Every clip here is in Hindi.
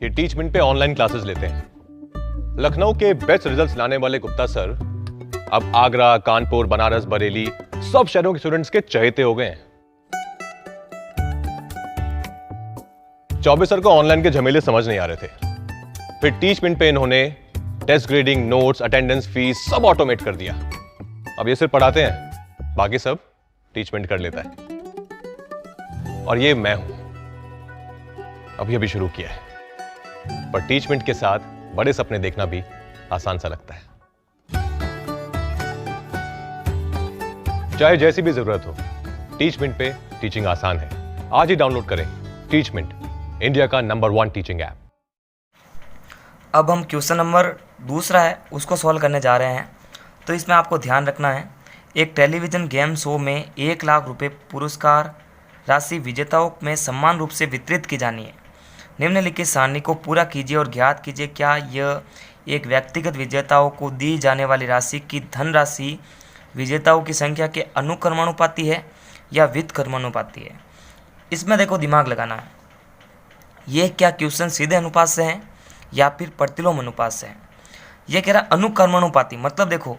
ये टीचमेंट पे ऑनलाइन क्लासेस लेते हैं। लखनऊ के बेस्ट रिजल्ट्स लाने वाले गुप्ता सर अब आगरा, कानपुर, बनारस, बरेली सब शहरों के स्टूडेंट्स के चहेते हो गए हैं। चौबे सर को ऑनलाइन के झमेले समझ नहीं आ रहे थे, फिर टीचमेंट पे इन्होंने test grading, notes, attendance, fees सब ऑटोमेट कर दिया। अब ये सिर्फ पढ़ाते हैं, बाकी सब टीचमेंट कर लेता है। और ये मैं हूं, अभी अभी शुरू किया है, पर टीचमेंट के साथ बड़े सपने देखना भी आसान सा लगता है। चाहे जैसी भी जरूरत हो, टीचमेंट पे टीचिंग आसान है। आज ही डाउनलोड करें टीचमेंट, इंडिया का नंबर 1 टीचिंग ऐप। अब हम क्वेश्चन नंबर दूसरा है उसको सॉल्व करने जा रहे हैं। तो इसमें आपको ध्यान रखना है, एक टेलीविज़न गेम शो में 1 लाख रुपए पुरस्कार राशि विजेताओं में समान रूप से वितरित की जानी है। निम्नलिखित सारणी को पूरा कीजिए और ज्ञात कीजिए क्या यह एक व्यक्तिगत विजेताओं को दी जाने वाली राशि की धनराशि विजेताओं की संख्या के अनुक्रमानुपाती है या व्युत्क्रमानुपाती है। इसमें देखो दिमाग लगाना है, ये क्या क्वेश्चन सीधे अनुपात से है या फिर प्रतिलोम अनुपात से है। ये कह रहा अनुक्रमानुपाती, मतलब देखो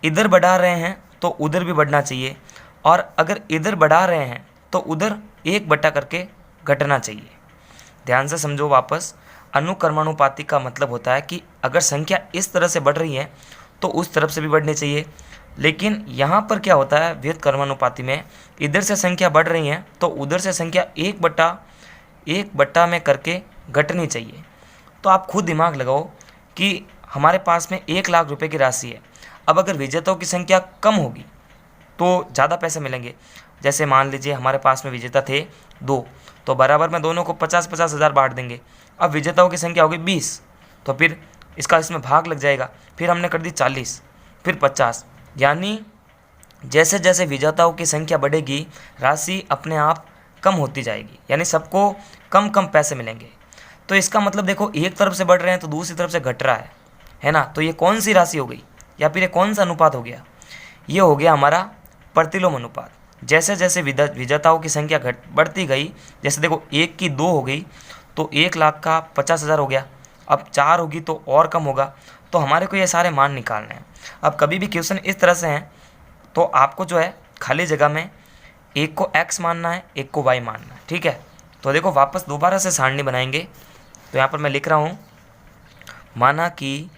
इधर बढ़ा रहे हैं तो उधर भी बढ़ना चाहिए, और अगर इधर बढ़ा रहे हैं तो उधर 1 बटा करके घटना चाहिए। ध्यान से समझो वापस, अनुक्रमानुपाती का मतलब होता है कि अगर संख्या इस तरह से बढ़ रही है तो उस तरफ से भी बढ़नी चाहिए। लेकिन यहाँ पर क्या होता है, व्युत्क्रमानुपाती में इधर से संख्या बढ़ रही है तो उधर से संख्या 1 बटा में करके घटनी चाहिए। तो आप खुद दिमाग लगाओ कि हमारे पास में 1 लाख रुपए की राशि है। अब अगर विजेताओं की संख्या कम होगी तो ज़्यादा पैसे मिलेंगे। जैसे मान लीजिए हमारे पास में विजेता थे 2, तो बराबर में दोनों को 50-50 हज़ार बांट देंगे। अब विजेताओं की संख्या होगी 20, तो फिर इसका इसमें भाग लग जाएगा। फिर हमने कर दी 40, फिर 50, यानी जैसे जैसे विजेताओं की संख्या बढ़ेगी राशि अपने आप कम होती जाएगी, यानी सबको कम कम पैसे मिलेंगे। तो इसका मतलब देखो, एक तरफ से बढ़ रहे हैं तो दूसरी तरफ से घट रहा है ना। तो ये कौन सी राशि हो गई या फिर ये कौन सा अनुपात हो गया, ये हो गया हमारा प्रतिलोम अनुपात। जैसे जैसे विजेताओं की संख्या बढ़ती गई, जैसे देखो 1 की 2 हो गई तो 1 लाख का 50,000 हो गया। अब 4 होगी तो और कम होगा। तो हमारे को ये सारे मान निकालने हैं। अब कभी भी क्वेश्चन इस तरह से हैं तो आपको जो है खाली जगह में एक को x मानना है, एक को y मानना है, ठीक है। तो देखो वापस दोबारा से सारणी बनाएंगे। तो यहाँ पर मैं लिख रहा हूँ, माना कि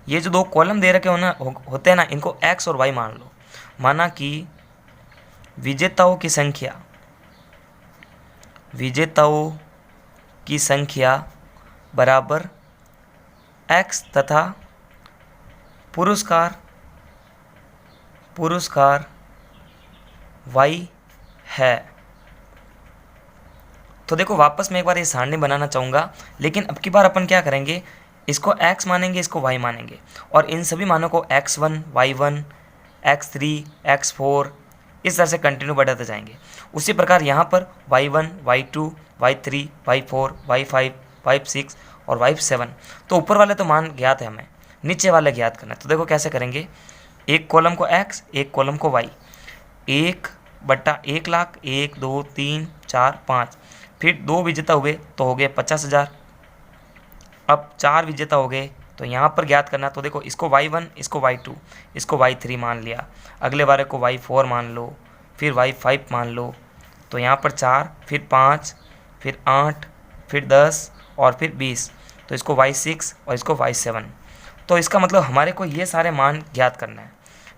ये जो 2 कॉलम दे रखे होते हैं ना, इनको x और y मान लो। माना कि विजेताओं की संख्या बराबर x तथा पुरस्कार y है। तो देखो वापस मैं एक बार ये सारणी बनाना चाहूँगा, लेकिन अब की बार अपन क्या करेंगे, इसको x मानेंगे, इसको y मानेंगे, और इन सभी मानों को x1, y1, x3, x4 इस तरह से कंटिन्यू बढ़ाते जाएंगे। उसी प्रकार यहाँ पर y1, y2, y3, y4, y5, y6 और y7। तो ऊपर वाले तो मान ज्ञात है, हमें नीचे वाले ज्ञात करना है। तो देखो कैसे करेंगे, एक कॉलम को x, एक कॉलम को y। 1 बटा 1 लाख, 1 2 3 4 5, फिर 2 विजेता हुए तो हो गए 50,000। अब 4 विजेता हो गए तो यहाँ पर ज्ञात करना। तो देखो इसको y1, इसको y2, इसको y3 मान लिया, अगले वाले को y4 मान लो, फिर y5 मान लो। तो यहाँ पर 4, फिर 5, फिर 8, फिर 10 और फिर 20। तो इसको y6 और इसको y7। तो इसका मतलब हमारे को ये सारे मान ज्ञात करना है,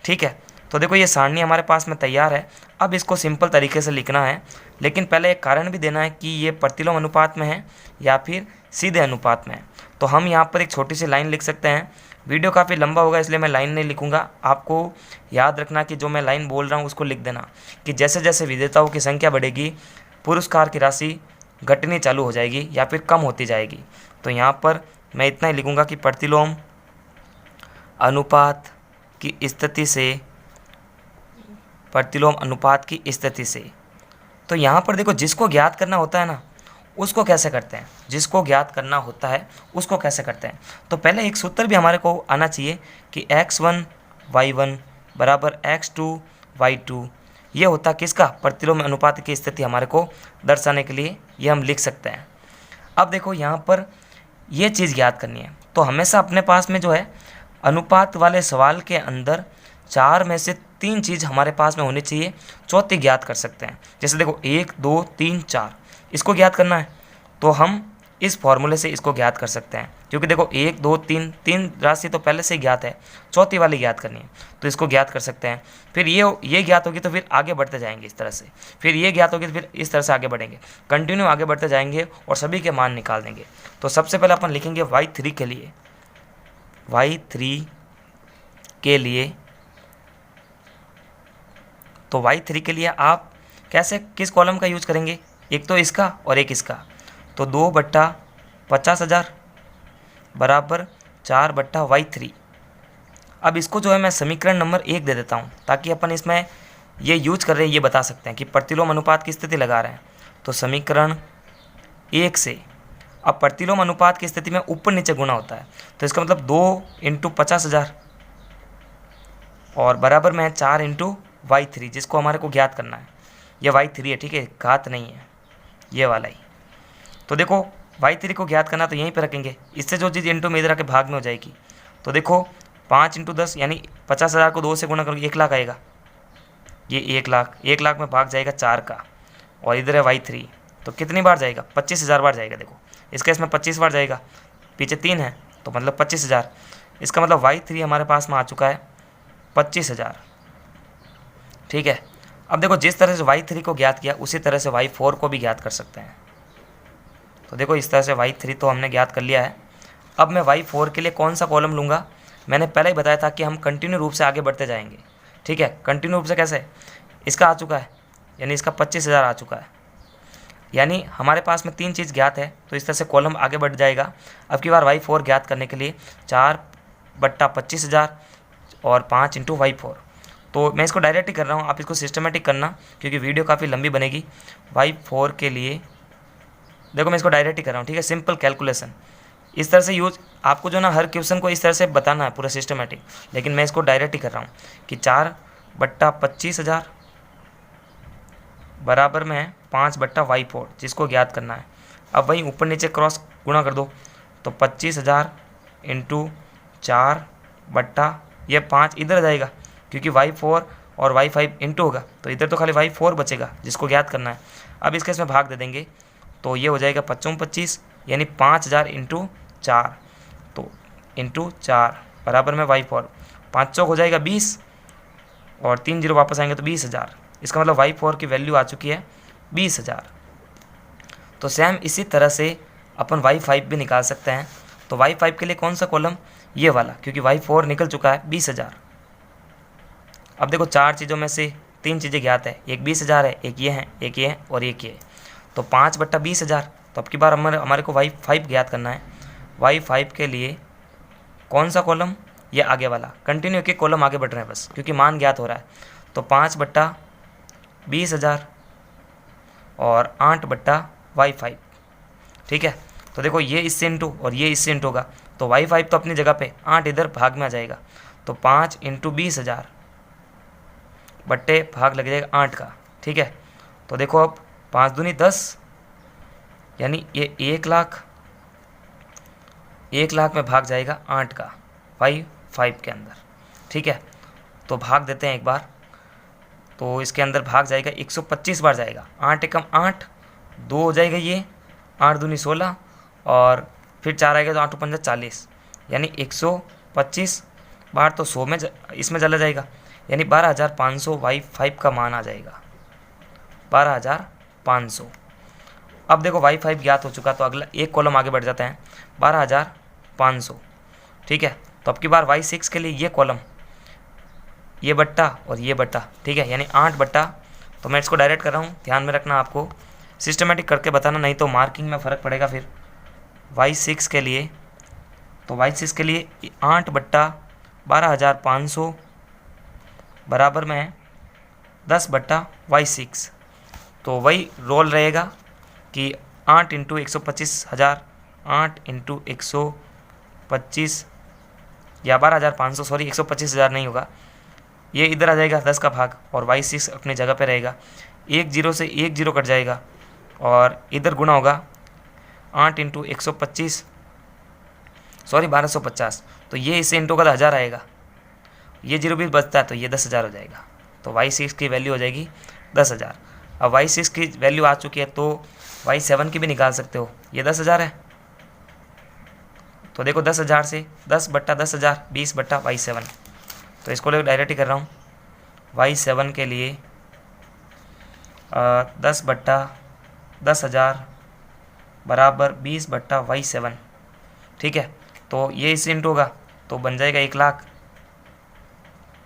ठीक है। तो देखो ये सारणी हमारे पास में तैयार है। अब इसको सिंपल तरीके से लिखना है, लेकिन पहले एक कारण भी देना है कि ये प्रतिलोम अनुपात में है या फिर सीधे अनुपात में है। तो हम यहाँ पर एक छोटी सी लाइन लिख सकते हैं। वीडियो काफ़ी लंबा होगा इसलिए मैं लाइन नहीं लिखूंगा। आपको याद रखना कि जो मैं लाइन बोल रहा हूँ उसको लिख देना कि जैसे जैसे विजेताओं की संख्या बढ़ेगी पुरस्कार की राशि घटनी चालू हो जाएगी या फिर कम होती जाएगी। तो यहाँ पर मैं इतना ही लिखूँगा कि प्रतिलोम अनुपात की स्थिति से तो यहाँ पर देखो जिसको ज्ञात करना होता है ना उसको कैसे करते हैं, तो पहले एक सूत्र भी हमारे को आना चाहिए कि x1 y1 बराबर x2 y2। ये होता किसका, प्रतिलोम अनुपात की स्थिति हमारे को दर्शाने के लिए ये हम लिख सकते हैं। अब देखो यहाँ पर ये चीज़ ज्ञात करनी है, तो हमेशा अपने पास में जो है अनुपात वाले सवाल के अंदर 4 में से 3 चीज़ हमारे पास में होनी चाहिए, चौथी ज्ञात कर सकते हैं। जैसे देखो 1 2 3 4 इसको ज्ञात करना है, तो हम इस फॉर्मूले से इसको ज्ञात कर सकते हैं, क्योंकि देखो 1 2 3 3 राशि तो पहले से ही ज्ञात है, चौथी वाली ज्ञात करनी है, तो इसको ज्ञात कर सकते हैं। फिर ये ज्ञात होगी तो फिर आगे बढ़ते जाएंगे इस तरह से, फिर ये ज्ञात होगी तो फिर इस तरह से आगे बढ़ेंगे, कंटिन्यू आगे बढ़ते जाएंगे और सभी के मान निकाल देंगे। तो सबसे पहले अपन लिखेंगे y3 के लिए, y3 के लिए, तो y3 के लिए आप कैसे किस कॉलम का यूज करेंगे, एक तो इसका और एक इसका, तो 2/50,000 बराबर 4/y3। अब इसको जो है मैं समीकरण नंबर 1 दे देता हूँ, ताकि अपन इसमें ये यूज कर रहे हैं ये बता सकते हैं कि प्रतिलोम अनुपात की स्थिति लगा रहे हैं। तो समीकरण 1 से अब प्रतिलोम अनुपात की स्थिति में ऊपर नीचे गुणा होता है, तो इसका मतलब 2 × 50,000 और बराबर में है 4 × y3, जिसको हमारे को ज्ञात करना है। ये y3 है, ठीक है, घात नहीं है, ये वाला ही। तो देखो y3 को ज्ञात करना तो यहीं पे रखेंगे, इससे जो चीज़ इंटू में इधर आके भाग में हो जाएगी। तो देखो 5 × 10 यानी 50,000 को 2 से गुणा करोगे 1 लाख आएगा, ये 1 लाख, 1 लाख में भाग जाएगा 4 का, और इधर है y3, तो कितनी बार जाएगा, 25,000 बार जाएगा। देखो इसका इसमें 25 बार जाएगा, पीछे 3 है तो मतलब 25,000, इसका मतलब y3 हमारे पास में आ चुका है 25,000, ठीक है। अब देखो जिस तरह से y3 को ज्ञात किया उसी तरह से y4 को भी ज्ञात कर सकते हैं। तो देखो इस तरह से y3 तो हमने ज्ञात कर लिया है। अब मैं y4 के लिए कौन सा कॉलम लूँगा, मैंने पहले ही बताया था कि हम कंटिन्यू रूप से आगे बढ़ते जाएंगे, ठीक है। कंटिन्यू रूप से कैसे, इसका आ चुका है यानी इसका 25,000 आ चुका है, यानी हमारे पास में 3 चीज़ ज्ञात है, तो इस तरह से कॉलम आगे बढ़ जाएगा। अब की बार y4 ज्ञात करने के लिए 4/25,000 और 5 × y4, तो मैं इसको डायरेक्ट ही कर रहा हूँ, आप इसको सिस्टमेटिक करना क्योंकि वीडियो काफ़ी लंबी बनेगी। y4 के लिए देखो मैं इसको डायरेक्ट ही कर रहा हूँ, ठीक है, सिंपल कैलकुलेशन इस तरह से यूज, आपको जो ना हर क्वेश्चन को इस तरह से बताना है पूरा सिस्टमेटिक, लेकिन मैं इसको डायरेक्ट ही कर रहा हूँ कि 4/25,000 बराबर में है 5/y4, जिसको ज्ञात करना है। अब वहीं ऊपर नीचे क्रॉस गुणा कर दो, तो 25,000 × 4 ये 5 इधर जाएगा क्योंकि y4 और y5 इंटू होगा, तो इधर तो खाली y4 बचेगा जिसको ज्ञात करना है। अब इसके इसमें भाग दे देंगे, तो ये हो जाएगा 25 यानी 5,000 × 4, तो इंटू 4 बराबर में y4, 5 चौक हो जाएगा 20 और 3 जीरो वापस आएंगे तो 20,000, इसका मतलब y4 की वैल्यू आ चुकी है 20,000। तो सेम इसी तरह से अपन y5 भी निकाल सकते हैं। तो y5 के लिए कौन सा कॉलम, ये वाला, क्योंकि y4 निकल चुका है 20,000। अब देखो 4 चीज़ों में से 3 चीज़ें ज्ञात है, एक 20,000 है, एक ये है, एक ये है और एक ये, तो 5/20,000। तो अब की बार हमारे को y5 ज्ञात करना है। y5 के लिए कौन सा कॉलम, ये आगे वाला, कंटिन्यू के कॉलम आगे बढ़ रहे हैं बस क्योंकि मान ज्ञात हो रहा है। तो 5/20,000 और 8/y5, ठीक है। तो देखो ये इससे इंटू और ये इससे इंटू होगा, तो y5 तो अपनी जगह पे, 8 इधर भाग में आ जाएगा, तो 5 × 20,000 बट्टे भाग लग जाएगा 8 का, ठीक है। तो देखो अब 5 दूनी 10 यानी ये 1 लाख, 1 लाख में भाग जाएगा 8 का y5 के अंदर, ठीक है। तो भाग देते हैं एक बार, तो इसके अंदर भाग जाएगा 125 बार जाएगा, 8 एकम 8, 2 हो जाएगा ये, 8 दूनी 16 और फिर 4 आएगा तो 8 पंजा 40, यानी 125 बार तो 100 में इसमें चला जाएगा, यानी 12,500 y5 का मान आ जाएगा, 12,500। अब देखो y5 ज्ञात हो चुका, तो अगला एक कॉलम आगे बढ़ जाते हैं, 12,500, ठीक है। तो अब की बार y6 के लिए ये कॉलम, ये बट्टा और ये बट्टा, ठीक है, यानी 8 बट्टा, तो मैं इसको डायरेक्ट कर रहा हूँ, ध्यान में रखना, आपको सिस्टमेटिक करके बताना, नहीं तो मार्किंग में फ़र्क पड़ेगा फिर। y6 के लिए, तो y6 के लिए 8/12,500 बराबर में है 10/y6, तो वही रोल रहेगा कि 8 × 125,000, 8 × 125 या 12,500, सॉरी 125,000 नहीं होगा, ये इधर आ जाएगा 10 का भाग और y6 अपनी जगह पे रहेगा, 1 जीरो से 1 जीरो कट जाएगा और इधर गुणा होगा 8 इंटू 125 सॉरी 1250, तो ये इससे इंटू का 1000 आएगा, ये 0 भी बचता है तो ये 10,000 हो जाएगा। तो y6 की वैल्यू हो जाएगी 10,000। अब y6 की वैल्यू आ चुकी है तो y7 की भी निकाल सकते हो, ये 10,000 है। तो देखो 10,000 से 10/10,000 20/y7, तो इसको डायरेक्ट ही कर रहा हूँ। y7 के लिए 10/10,000 बराबर 20/y7, ठीक है। तो ये इससे इंटू होगा तो बन जाएगा 1,00,000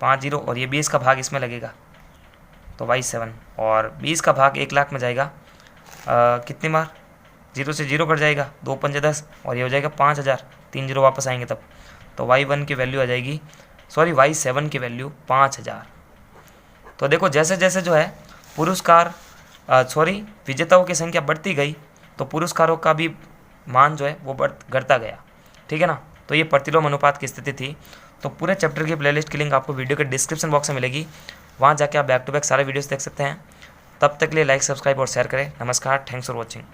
5 0, और ये 20 का भाग इसमें लगेगा तो y7, और 20 का भाग 1,00,000 में जाएगा कितनी बार, 0 से 0 कट जाएगा, 2 पंजे 10, और ये हो जाएगा 5,000, 3 0 वापस आएंगे तब। तो y1 की वैल्यू आ जाएगी, सॉरी y7 की वैल्यू 5,000। तो देखो जैसे जैसे जो है पुरस्कार विजेताओं की संख्या बढ़ती गई तो पुरस्कारों का भी मान जो है वो घटता गया, ठीक है ना। तो ये प्रतिलोम अनुपात की स्थिति थी। तो पूरे चैप्टर की प्लेलिस्ट की लिंक आपको वीडियो के डिस्क्रिप्शन बॉक्स में मिलेगी, वहाँ जाके आप बैक टू बैक सारे वीडियोस देख सकते हैं। तब तक के लिए लाइक, सब्सक्राइब और शेयर करें। नमस्कार, थैंक्स फॉर वॉचिंग।